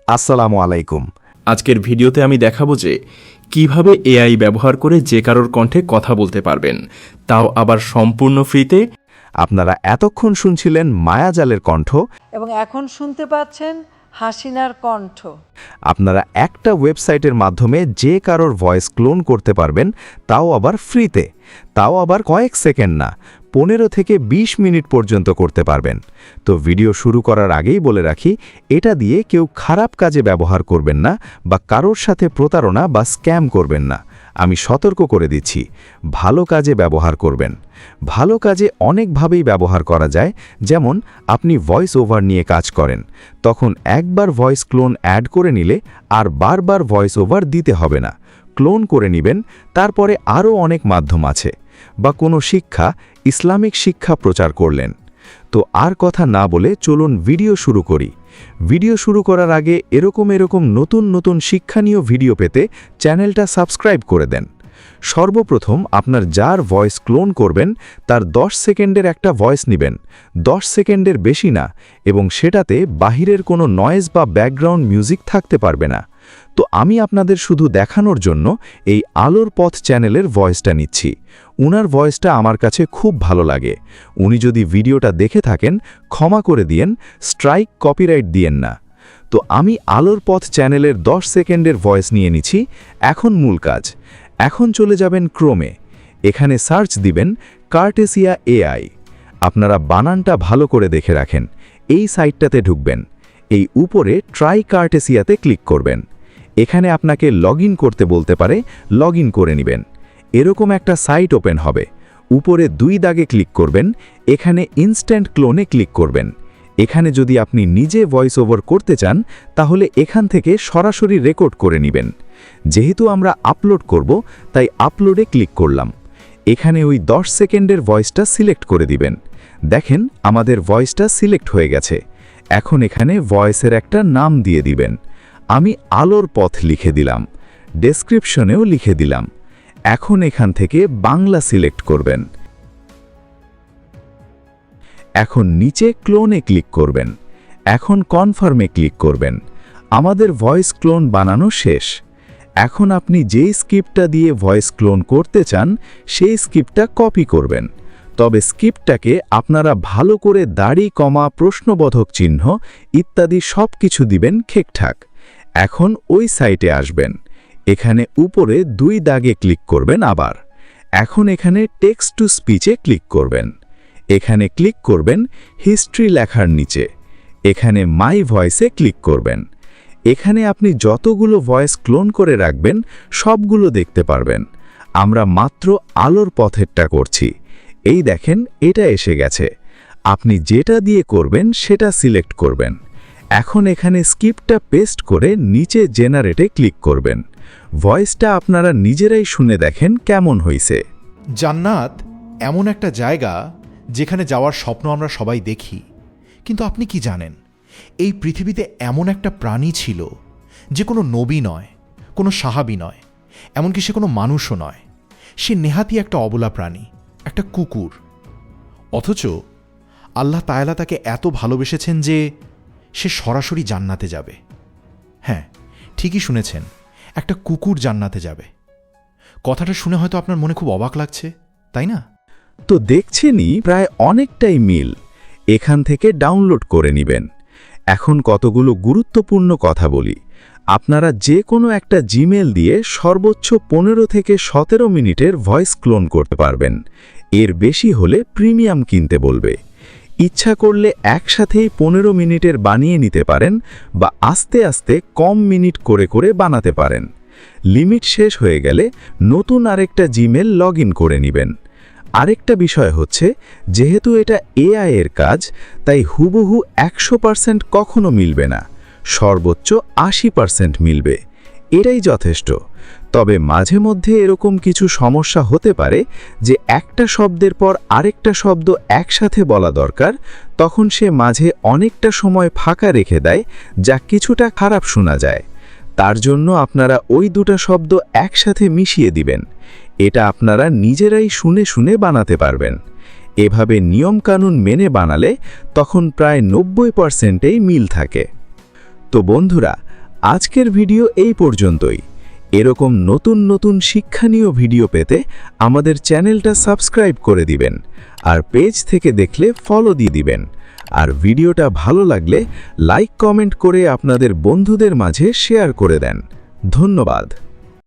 আসসালামু আলাইকুম। আজকের ভিডিওতে আমি দেখাবো যে কিভাবে এআই ব্যবহার করে যে কারোর কণ্ঠে কথা বলতে পারবেন, তাও আবার সম্পূর্ণ ফ্রিতে। আপনারা এতক্ষণ শুনছিলেন মায়াজালের কণ্ঠ এবং এখন শুনতে পাচ্ছেন হাসিনার কণ্ঠ। আপনারা একটা ওয়েবসাইটের মাধ্যমে যে কারোর ভয়েস ক্লোন করতে পারবেন, তাও আবার ফ্রিতে, তাও আবার কয়েক সেকেন্ড না, 15 থেকে 20 মিনিট পর্যন্ত করতে পারবেন। তো ভিডিও শুরু করার আগেই বলে রাখি, এটা দিয়ে কেউ খারাপ কাজে ব্যবহার করবেন না বা কারোর সাথে প্রতারণা বা স্ক্যাম করবেন না। আমি সতর্ক করে দিচ্ছি, ভালো কাজে ব্যবহার করবেন। ভালো কাজে অনেকভাবেই ব্যবহার করা যায়। যেমন আপনি ভয়েস ওভার নিয়ে কাজ করেন, তখন একবার ভয়েস ক্লোন অ্যাড করে নিলে আর বারবার ভয়েস ওভার দিতে হবে না। ক্লোন করে নেবেন, তারপরে আরও অনেক মাধ্যম আছে। বা কোনো শিক্ষা, ইসলামিক শিক্ষা প্রচার করলেন। তো আর কথা না বলে চলুন ভিডিও শুরু করি। ভিডিও শুরু করার আগে এরকম নতুন শিক্ষণীয় ভিডিও পেতে চ্যানেলটা সাবস্ক্রাইব করে দেন। সর্বপ্রথম আপনার যার ভয়েস ক্লোন করবেন তার 10 সেকেন্ডের একটা ভয়েস নেবেন, 10 সেকেন্ডের বেশি না, এবং সেটাতে বাহিরের কোনো নয়েজ বা ব্যাকগ্রাউন্ড মিউজিক থাকতে পারবে না। তো আমি আপনাদের শুধু দেখানোর জন্য এই আলোর পথ চ্যানেলের ভয়েসটা নিচ্ছি। উনার ভয়েসটা আমার কাছে খুব ভালো লাগে। উনি যদি ভিডিওটা দেখে থাকেন ক্ষমা করে দিয়েন, স্ট্রাইক কপিরাইট দিয়েন না। তো আমি আলোর পথ চ্যানেলের 10 সেকেন্ডের ভয়েস নিয়ে নিচ্ছি। এখন মূল কাজ। এখন চলে যাবেন ক্রোমে, এখানে সার্চ দিবেন কার্টেসিয়া এআই। আপনারা বানানটা ভালো করে দেখে রাখেন। এই সাইটটাতে ঢুকবেন, এই উপরে ট্রাই কার্টেসিয়াতে ক্লিক করবেন। এখানে আপনাকে লগইন করতে বলতে পারে, লগইন করে নেবেন। এরকম একটা সাইট ওপেন হবে। উপরে 2 দাগে ক্লিক করবেন, এখানে ইনস্ট্যান্ট ক্লোনে ক্লিক করবেন। এখানে যদি আপনি নিজে ভয়েস ওভার করতে চান, তাহলে এখান থেকে সরাসরি রেকর্ড করে নেবেন। যেহেতু আমরা আপলোড করব, তাই আপলোডে ক্লিক করলাম। এখানে ওই 10 সেকেন্ডের ভয়েসটা সিলেক্ট করে দিবেন। দেখেন আমাদের ভয়েসটা সিলেক্ট হয়ে গেছে। এখন এখানে ভয়েসের একটা নাম দিয়ে দিবেন। আমি আলোর পথ লিখে দিলাম, ডেসক্রিপশনেও লিখে দিলাম। এখন এখান থেকে বাংলা সিলেক্ট করবেন। এখন নিচে ক্লোনে ক্লিক করবেন। এখন কনফার্মে ক্লিক করবেন। আমাদের ভয়েস ক্লোন বানানো শেষ। এখন আপনি যেই স্ক্রিপ্টটা দিয়ে ভয়েস ক্লোন করতে চান, সেই স্ক্রিপ্টটা কপি করবেন। তবে স্ক্রিপ্টটাকে আপনারা ভালো করে দাড়ি, কমা, প্রশ্নবোধক চিহ্ন ইত্যাদি সব কিছু দিবেন ঠিকঠাক। এখন ওই সাইটে আসবেন। এখানে উপরে 2 দাগে ক্লিক করবেন আবার। এখন এখানে টেক্সট টু স্পিচে ক্লিক করবেন। এখানে ক্লিক করবেন হিস্ট্রি লেখার নিচে। এখানে মাই ভয়েসে ক্লিক করবেন। এখানে আপনি যতগুলো ভয়েস ক্লোন করে রাখবেন সবগুলো দেখতে পারবেন। আমরা মাত্র আলোর পথেরটা করছি। এই দেখেন এটা এসে গেছে। আপনি যেটা দিয়ে করবেন সেটা সিলেক্ট করবেন। এখন এখানে স্ক্রিপ্টটা পেস্ট করে নিচে জেনারেটে ক্লিক করবেন। ভয়েসটা আপনারা নিজেরাই শুনে দেখেন কেমন হয়েছে। জান্নাত এমন একটা জায়গা যেখানে যাওয়ার স্বপ্ন আমরা সবাই দেখি, কিন্তু আপনি কি জানেন এই পৃথিবীতে এমন একটা প্রাণী ছিল যে কোনো নবী নয়, কোনো সাহাবী নয়, এমনকি সে কোনো মানুষও নয়। সে নেহাতি একটা অবলা প্রাণী, একটা কুকুর। অথচ আল্লাহ তাআলা তাকে এত ভালোবেসেছেন যে সে সরাসরি জান্নাতে যাবে। হ্যাঁ, ঠিকই শুনেছেন, একটা কুকুর জান্নাতে যাবে। কথাটা শুনে হয়তো আপনার মনে খুব অবাক লাগছে, তাই না? তো দেখছেনই প্রায় অনেকটাই মিল। এখান থেকে ডাউনলোড করে নেবেন। এখন কতগুলো গুরুত্বপূর্ণ কথা বলি। আপনারা যে কোনো একটা জিমেল দিয়ে সর্বোচ্চ 15 থেকে 17 মিনিটের ভয়েস ক্লোন করতে পারবেন। এর বেশি হলে প্রিমিয়াম কিনতে বলবে। ইচ্ছা করলে একসাথেই 15 মিনিটের বানিয়ে নিতে পারেন বা আস্তে আস্তে কম মিনিট করে করে বানাতে পারেন। লিমিট শেষ হয়ে গেলে নতুন আরেকটা জিমেল লগইন করে নেবেন। আরেকটা বিষয় হচ্ছে, যেহেতু এটা এআই এর কাজ, তাই হুবহু 100% কখনো মিলবে না, সর্বোচ্চ 80% মিলবে। এটাই যথেষ্ট। তবে মাঝে মধ্যে এরকম কিছু সমস্যা হতে পারে যে একটা শব্দের পর আরেকটা শব্দ একসাথে বলা দরকার, তখন সে মাঝে অনেকটা সময় ফাঁকা রেখে দেয়, যা কিছুটা খারাপ শোনা যায়। তার জন্য আপনারা ওই 2টা শব্দ একসাথে মিশিয়ে দিবেন। এটা আপনারা নিজেরাই শুনে শুনে বানাতে পারবেন। এভাবে নিয়মকানুন মেনে বানালে তখন প্রায় 90%এই মিল থাকে। তো বন্ধুরা, আজকের ভিডিও এই পর্যন্তই। এরকম নতুন নতুন শিক্ষণীয় ভিডিও পেতে আমাদের চ্যানেলটা সাবস্ক্রাইব করে দিবেন, আর পেজ থেকে দেখলে ফলো দিয়ে দিবেন। আর ভিডিওটা ভালো লাগলে লাইক কমেন্ট করে আপনাদের বন্ধুদের মাঝে শেয়ার করে দেন। ধন্যবাদ।